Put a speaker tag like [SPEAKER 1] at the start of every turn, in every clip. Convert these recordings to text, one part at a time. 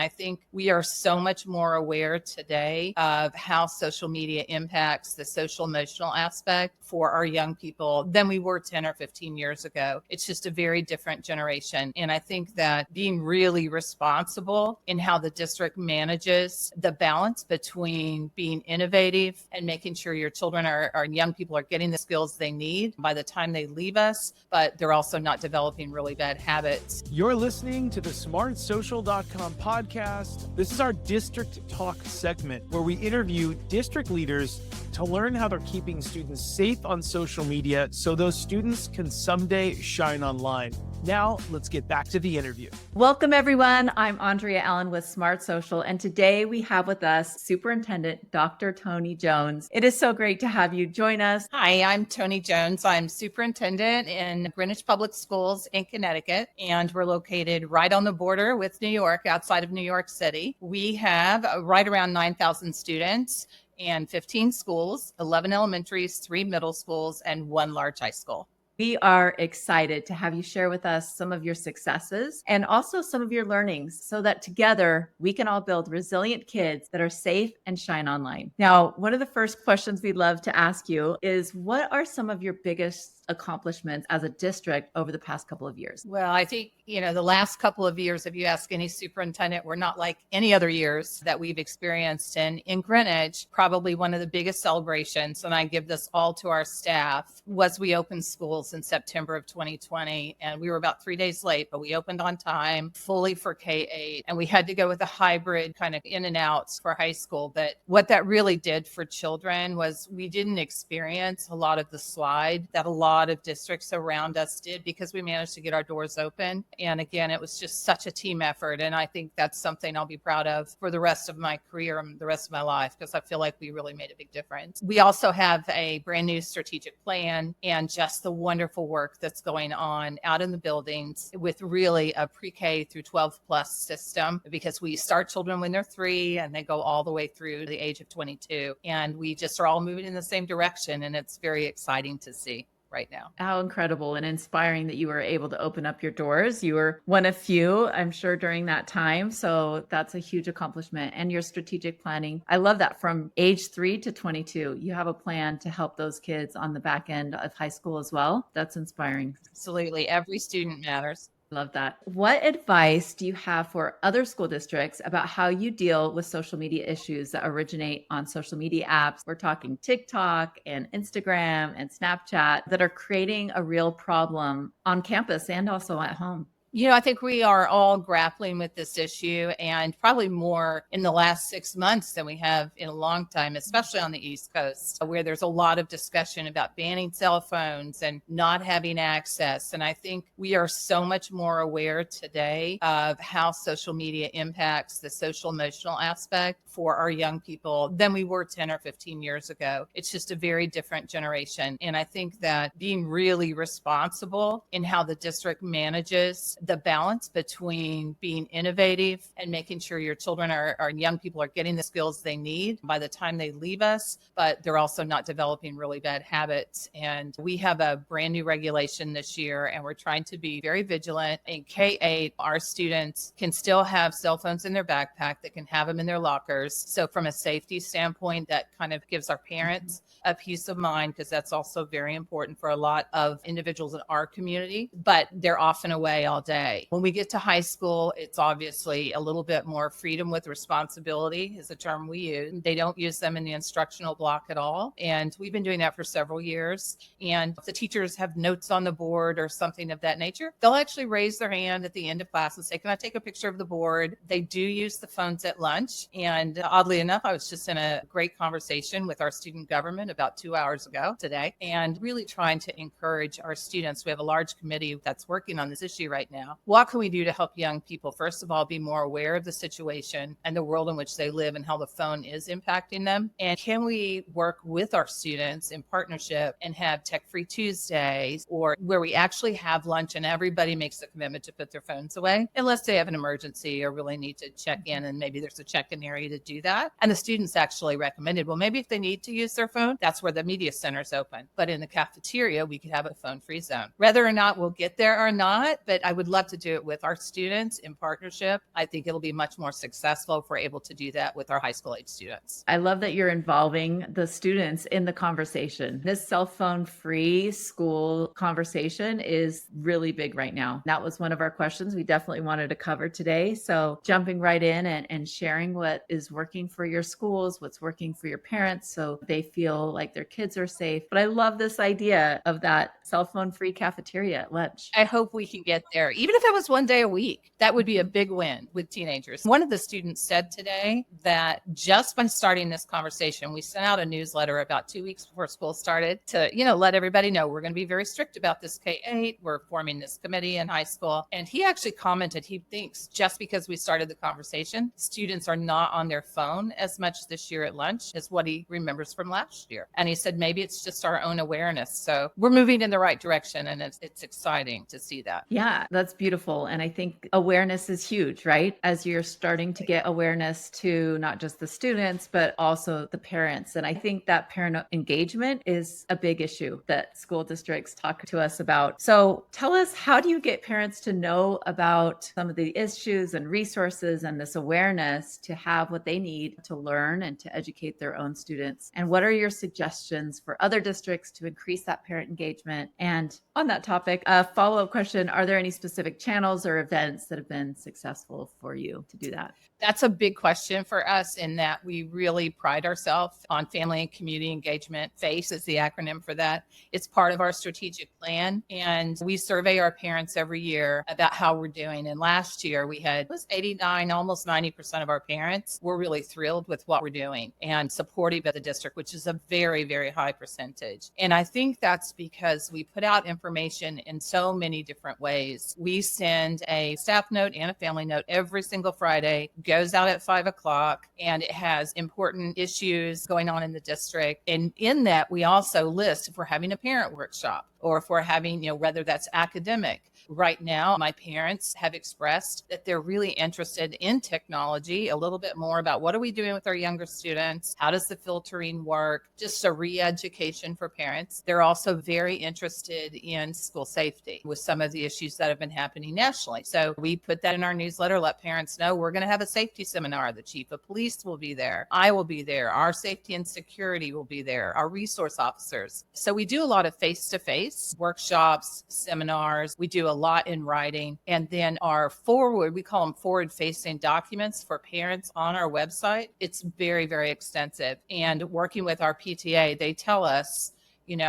[SPEAKER 1] I think we are so much more aware today of how social media impacts the social emotional aspect for our young people than we were 10 or 15 years ago. It's just a very different generation. And I think that being really responsible in how the district manages the balance between being innovative and making sure your children our young people are getting the skills they need by the time they leave us, but they're also not developing really bad habits.
[SPEAKER 2] You're listening to the smartsocial.com podcast. This is our District Talk segment where we interview district leaders to learn how they're keeping students safe on social media so those students can someday shine online. Now, let's get back to the interview.
[SPEAKER 3] Welcome, everyone. I'm Andrea Allen with Smart Social, and today we have with us Superintendent Dr. Toni Jones. It is so great to have you join us.
[SPEAKER 1] Hi, I'm Toni Jones. I'm superintendent in Greenwich Public Schools in Connecticut, and we're located right on the border with New York, outside of New York City. We have right around 9,000 students and 15 schools, 11 elementaries, 3 middle schools, and 1 large high school.
[SPEAKER 3] We are excited to have you share with us some of your successes and also some of your learnings so that together we can all build resilient kids that are safe and shine online. Now, one of the first questions we'd love to ask you is, what are some of your biggest accomplishments as a district over the past couple of years?
[SPEAKER 1] Well, I think, the last couple of years, if you ask any superintendent, we're not like any other years that we've experienced. And in Greenwich, probably one of the biggest celebrations, and I give this all to our staff, was we opened schools in September of 2020. And we were about 3 days late, but we opened on time, fully for K-8. And we had to go with a hybrid kind of in and out for high school. But what that really did for children was we didn't experience a lot of the slide that a lot of districts around us did, because we managed to get our doors open. And again, it was just such a team effort. And I think that's something I'll be proud of for the rest of my career and the rest of my life, because I feel like we really made a big difference. We also have a brand new strategic plan and just the wonderful work that's going on out in the buildings with really a pre-K through 12 plus system, because we start children when they're 3 and they go all the way through the age of 22. And we just are all moving in the same direction. And it's very exciting to see right now.
[SPEAKER 3] How incredible and inspiring that you were able to open up your doors. You were one of few, I'm sure, during that time. So that's a huge accomplishment. And your strategic planning, I love that. From age 3 to 22, you have a plan to help those kids on the back end of high school as well. That's inspiring.
[SPEAKER 1] Absolutely. Every student matters.
[SPEAKER 3] Love that. What advice do you have for other school districts about how you deal with social media issues that originate on social media apps? We're talking TikTok and Instagram and Snapchat that are creating a real problem on campus and also at home.
[SPEAKER 1] I think we are all grappling with this issue, and probably more in the last 6 months than we have in a long time, especially on the East Coast, where there's a lot of discussion about banning cell phones and not having access. And I think we are so much more aware today of how social media impacts the social emotional aspect for our young people than we were 10 or 15 years ago. It's just a very different generation. And I think that being really responsible in how the district manages the balance between being innovative and making sure your children our young people are getting the skills they need by the time they leave us, but they're also not developing really bad habits. And we have a brand new regulation this year, and we're trying to be very vigilant. In K-8, our students can still have cell phones in their backpack. They can have them in their lockers. So from a safety standpoint, that kind of gives our parents a peace of mind, because that's also very important for a lot of individuals in our community, but they're often away all day. When we get to high school, it's obviously a little bit more freedom with responsibility is a term we use. They don't use them in the instructional block at all. And we've been doing that for several years. And if the teachers have notes on the board or something of that nature, they'll actually raise their hand at the end of class and say, can I take a picture of the board? They do use the phones at lunch. And oddly enough, I was just in a great conversation with our student government about 2 hours ago today, and really trying to encourage our students. We have a large committee that's working on this issue right now. What can we do to help young people, first of all, be more aware of the situation and the world in which they live and how the phone is impacting them? And can we work with our students in partnership and have Tech-Free Tuesdays, or where we actually have lunch and everybody makes a commitment to put their phones away unless they have an emergency or really need to check in, and maybe there's a check-in area to do that. And the students actually recommended, well, maybe if they need to use their phone, that's where the media center is open. But in the cafeteria, we could have a phone-free zone. Whether or not we'll get there or not, but I would love to do it with our students in partnership. I think it'll be much more successful if we're able to do that with our high school age students.
[SPEAKER 3] I love that you're involving the students in the conversation. This cell phone free school conversation is really big right now. That was one of our questions we definitely wanted to cover today. So jumping right in and sharing what is working for your schools, what's working for your parents, so they feel like their kids are safe. But I love this idea of that cell phone free cafeteria at lunch.
[SPEAKER 1] I hope we can get there. Even if it was one day a week, that would be a big win with teenagers. One of the students said today that just by starting this conversation, we sent out a newsletter about 2 weeks before school started to, let everybody know we're going to be very strict about this K-8. We're forming this committee in high school. And he actually commented he thinks just because we started the conversation, students are not on their phone as much this year at lunch as what he remembers from last year. And he said maybe it's just our own awareness. So we're moving in the right direction, and it's exciting to see that.
[SPEAKER 3] Yeah, that's beautiful. And I think awareness is huge, right? As you're starting to get awareness to not just the students, but also the parents. And I think that parent engagement is a big issue that school districts talk to us about. So tell us, how do you get parents to know about some of the issues and resources and this awareness to have what they need to learn and to educate their own students? And what are your suggestions for other districts to increase that parent engagement? And on that topic, a follow-up question, are there any specific channels or events that have been successful for you to do that?
[SPEAKER 1] That's a big question for us in that we really pride ourselves on family and community engagement. FACE is the acronym for that. It's part of our strategic plan. And we survey our parents every year about how we're doing. And last year we had 89, almost 90% of our parents were really thrilled with what we're doing and supportive of the district, which is a very, very high percentage. And I think that's because we put out information in so many different ways. We send a staff note and a family note every single Friday, goes out at 5:00, and it has important issues going on in the district. And in that, we also list if we're having a parent workshop or if we're having, whether that's academic. Right now, my parents have expressed that they're really interested in technology, a little bit more about what are we doing with our younger students? How does the filtering work? Just a re-education for parents. They're also very interested in school safety with some of the issues that have been happening nationally. So we put that in our newsletter, let parents know we're going to have a safety seminar. The chief of police will be there. I will be there. Our safety and security will be there. Our resource officers. So we do a lot of face-to-face workshops, seminars. We do a lot in writing. And then our forward, we call them forward-facing documents for parents on our website. It's very, very extensive. And working with our PTA, they tell us,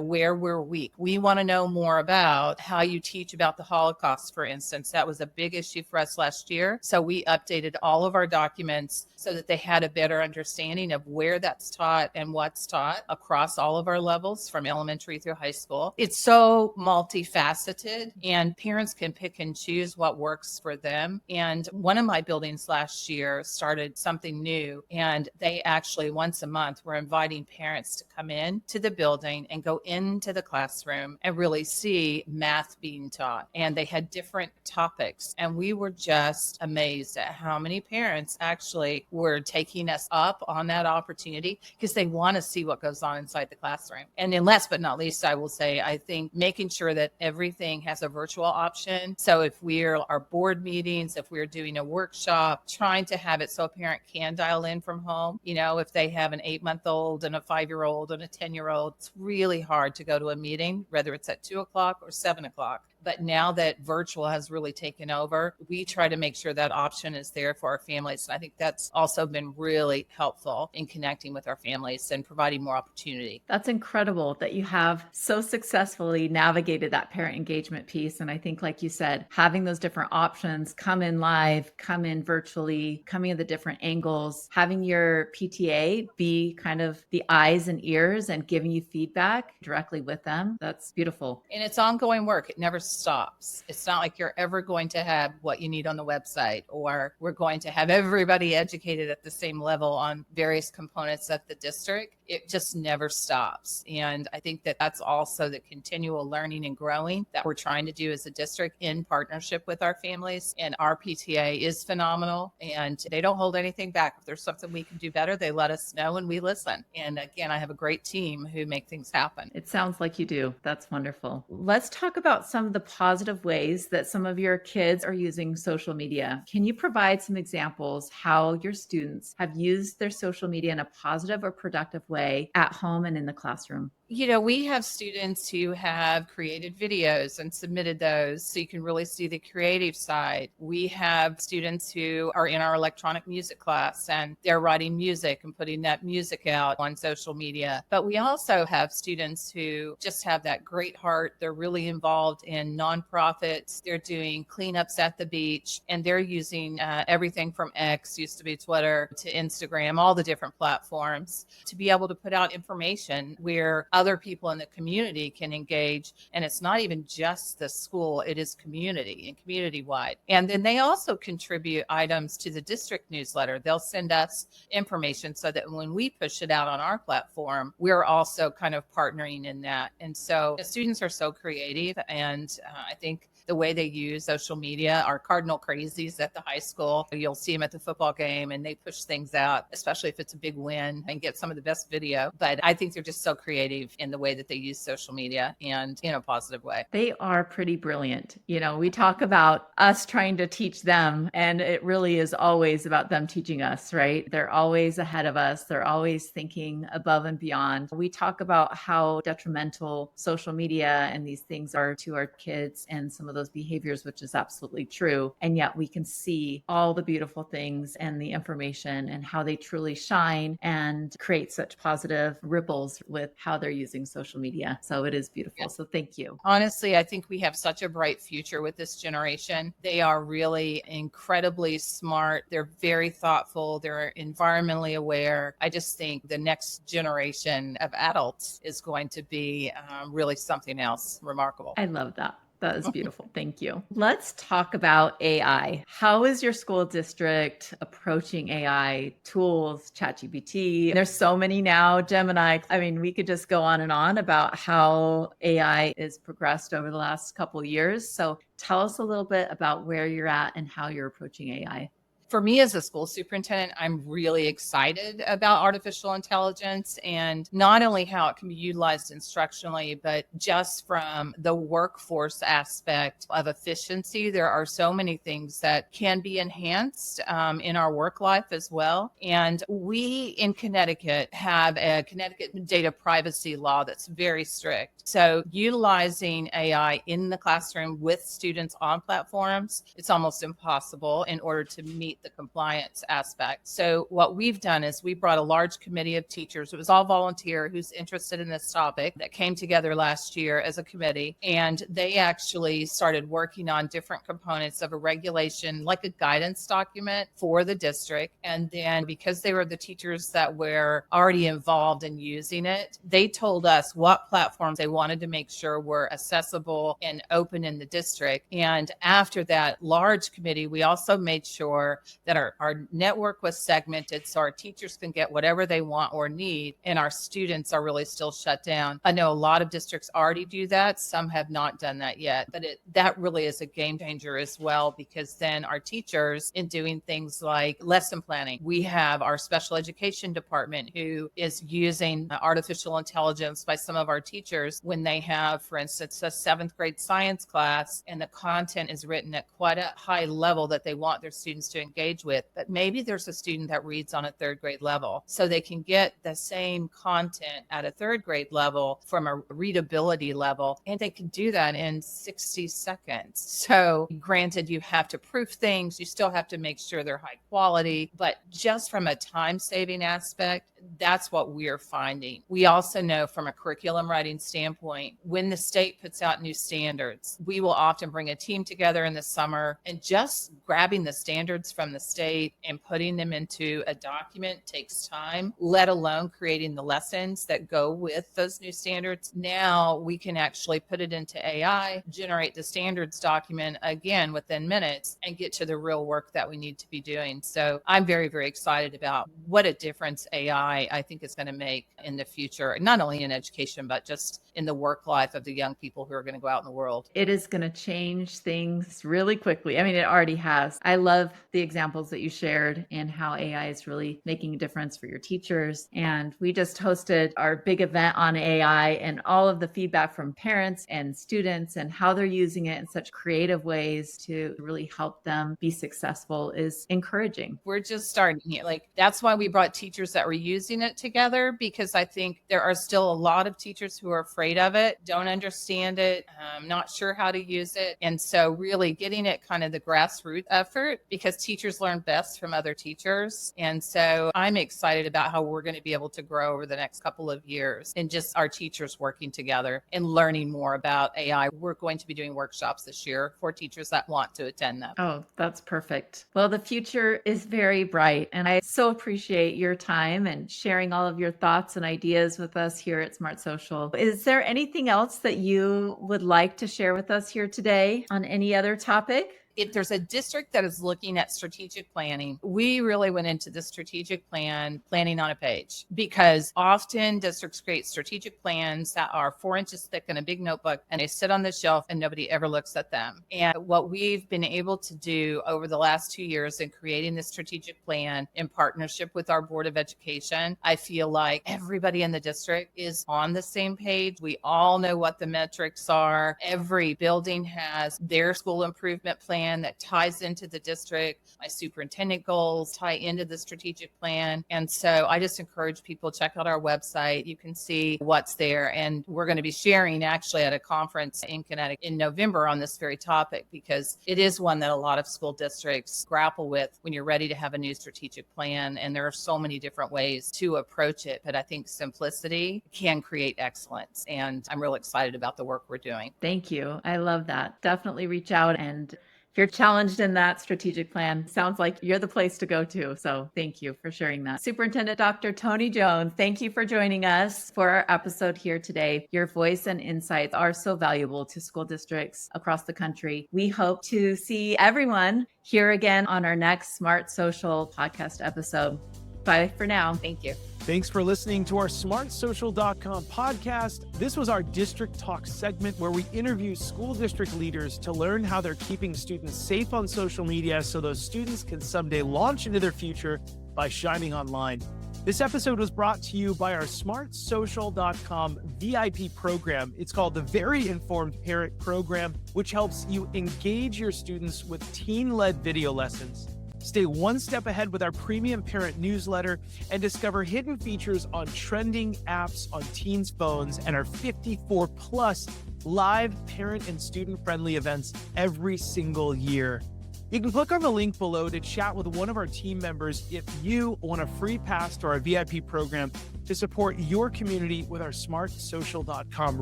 [SPEAKER 1] where we're weak. We want to know more about how you teach about the Holocaust, for instance. That was a big issue for us last year. So we updated all of our documents so that they had a better understanding of where that's taught and what's taught across all of our levels from elementary through high school. It's so multifaceted, and parents can pick and choose what works for them. And one of my buildings last year started something new, and they actually once a month were inviting parents to come in to the building and go into the classroom and really see math being taught. And they had different topics. And we were just amazed at how many parents actually were taking us up on that opportunity because they want to see what goes on inside the classroom. And then last but not least, I will say, I think making sure that everything has a virtual option. So if our board meetings, if we're doing a workshop, trying to have it so a parent can dial in from home, if they have an 8-month-old and a 5-year-old and a 10-year-old, it's really hard to go to a meeting, whether it's at 2:00 or 7:00. But now that virtual has really taken over, we try to make sure that option is there for our families. And I think that's also been really helpful in connecting with our families and providing more opportunity.
[SPEAKER 3] That's incredible that you have so successfully navigated that parent engagement piece. And I think, like you said, having those different options, come in live, come in virtually, coming at the different angles, having your PTA be kind of the eyes and ears and giving you feedback directly with them. That's beautiful.
[SPEAKER 1] And it's ongoing work. It never stops. It's not like you're ever going to have what you need on the website, or we're going to have everybody educated at the same level on various components of the district. It just never stops. And I think that that's also the continual learning and growing that we're trying to do as a district in partnership with our families. And our PTA is phenomenal, and they don't hold anything back. If there's something we can do better, they let us know and we listen. And again, I have a great team who make things happen.
[SPEAKER 3] It sounds like you do. That's wonderful. Let's talk about some of the positive ways that some of your kids are using social media. Can you provide some examples how your students have used their social media in a positive or productive way at home and in the classroom?
[SPEAKER 1] We have students who have created videos and submitted those so you can really see the creative side. We have students who are in our electronic music class and they're writing music and putting that music out on social media. But we also have students who just have that great heart. They're really involved in nonprofits. They're doing cleanups at the beach, and they're using everything from X, used to be Twitter, to Instagram, all the different platforms to be able to put out information where other people in the community can engage. And it's not even just the school, it is community and community wide. And then they also contribute items to the district newsletter. They'll send us information so that when we push it out on our platform, we're also kind of partnering in that. And so the students are so creative. And I think the way they use social media are cardinal crazies at the high school. You'll see them at the football game and they push things out, especially if it's a big win, and get some of the best video. But I think they're just so creative in the way that they use social media and in a positive way.
[SPEAKER 3] They are pretty brilliant. We talk about us trying to teach them, and it really is always about them teaching us, right? They're always ahead of us. They're always thinking above and beyond. We talk about how detrimental social media and these things are to our kids and some of those behaviors, which is absolutely true. And yet we can see all the beautiful things and the information and how they truly shine and create such positive ripples with how they're using social media. So it is beautiful. Yeah. So thank you.
[SPEAKER 1] Honestly, I think we have such a bright future with this generation. They are really incredibly smart. They're very thoughtful. They're environmentally aware. I just think the next generation of adults is going to be really something else remarkable.
[SPEAKER 3] I love that. That is beautiful. Thank you. Let's talk about AI. How is your school district approaching AI tools, ChatGPT? There's so many now, Gemini. I mean, we could just go on and on about how AI is progressed over the last couple of years. So tell us a little bit about where you're at and how you're approaching AI.
[SPEAKER 1] For me as a school superintendent, I'm really excited about artificial intelligence and not only how it can be utilized instructionally, but just from the workforce aspect of efficiency. There are so many things that can be enhanced in our work life as well. And we in Connecticut have a Connecticut data privacy law that's very strict. So utilizing AI in the classroom with students on platforms, it's almost impossible in order to meet the compliance aspect. So what we've done is we brought a large committee of teachers. It was all volunteer who's interested in this topic that came together last year as a committee. And they actually started working on different components of a regulation, like a guidance document for the district. And then because they were the teachers that were already involved in using it, they told us what platforms they wanted to make sure were accessible and open in the district. And after that large committee, we also made sure that our network was segmented so our teachers can get whatever they want or need, and our students are really still shut down. I know a lot of districts already do that. Some have not done that yet, but that really is a game changer as well, because then our teachers in doing things like lesson planning, we have our special education department who is using artificial intelligence by some of our teachers when they have, for instance, a 7th grade science class and the content is written at quite a high level that they want their students to engage with, but maybe there's a student that reads on a 3rd grade level. So they can get the same content at a 3rd grade level from a readability level, and they can do that in 60 seconds. So granted, you have to proof things, you still have to make sure they're high quality, but just from a time saving aspect, that's what we're finding. We also know from a curriculum writing standpoint, when the state puts out new standards, we will often bring a team together in the summer, and just grabbing the standards from the state and putting them into a document takes time, let alone creating the lessons that go with those new standards. Now we can actually put it into AI, generate the standards document again within minutes, and get to the real work that we need to be doing. So I'm very, very excited about what a difference AI I think is going to make in the future, not only in education, but just in the work life of the young people who are going to go out in the world.
[SPEAKER 3] It is going to change things really quickly. I mean, it already has. I love the examples that you shared and how AI is really making a difference for your teachers. And we just hosted our big event on AI, and all of the feedback from parents and students and how they're using it in such creative ways to really help them be successful is encouraging.
[SPEAKER 1] We're just starting here. Like, that's why we brought teachers that were using it together, because I think there are still a lot of teachers who are afraid of it, don't understand it, not sure how to use it. And so really getting it kind of the grassroots effort, because teachers learn best from other teachers. And so I'm excited about how we're going to be able to grow over the next couple of years and just our teachers working together and learning more about AI. We're going to be doing workshops this year for teachers that want to attend them.
[SPEAKER 3] Oh, that's perfect. Well, the future is very bright, and I so appreciate your time and sharing all of your thoughts and ideas with us here at Smart Social. Is there anything else that you would like to share with us here today on any other topic?
[SPEAKER 1] If there's a district that is looking at strategic planning, we really went into the strategic planning on a page, because often districts create strategic plans that are 4 inches thick in a big notebook, and they sit on the shelf and nobody ever looks at them. And what we've been able to do over the last 2 years in creating this strategic plan in partnership with our Board of Education, I feel like everybody in the district is on the same page. We all know what the metrics are. Every building has their school improvement plan that ties into the district. My superintendent goals tie into the strategic plan. And so I just encourage people, check out our website. You can see what's there. And we're going to be sharing actually at a conference in Connecticut in November on this very topic, because it is one that a lot of school districts grapple with when you're ready to have a new strategic plan. And there are so many different ways to approach it. But I think simplicity can create excellence. And I'm real excited about the work we're doing.
[SPEAKER 3] Thank you. I love that. Definitely reach out, and if you're challenged in that strategic plan, sounds like you're the place to go to. So thank you for sharing that. Superintendent Dr. Toni Jones, thank you for joining us for our episode here today. Your voice and insights are so valuable to school districts across the country. We hope to see everyone here again on our next Smart Social podcast episode. Bye for now.
[SPEAKER 1] Thank you.
[SPEAKER 2] Thanks for listening to our smartsocial.com podcast. This was our District Talk segment where we interview school district leaders to learn how they're keeping students safe on social media so those students can someday launch into their future by shining online. This episode was brought to you by our smartsocial.com VIP program. It's called the Very Informed Parent Program, which helps you engage your students with teen-led video lessons. Stay one step ahead with our premium parent newsletter and discover hidden features on trending apps on teens' phones and our 54 plus live parent and student-friendly events every single year. You can click on the link below to chat with one of our team members if you want a free pass to our VIP program to support your community with our smartsocial.com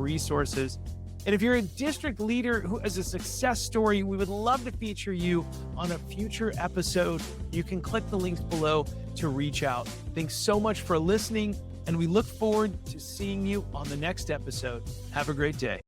[SPEAKER 2] resources. And if you're a district leader who has a success story, we would love to feature you on a future episode. You can click the links below to reach out. Thanks so much for listening, and we look forward to seeing you on the next episode. Have a great day.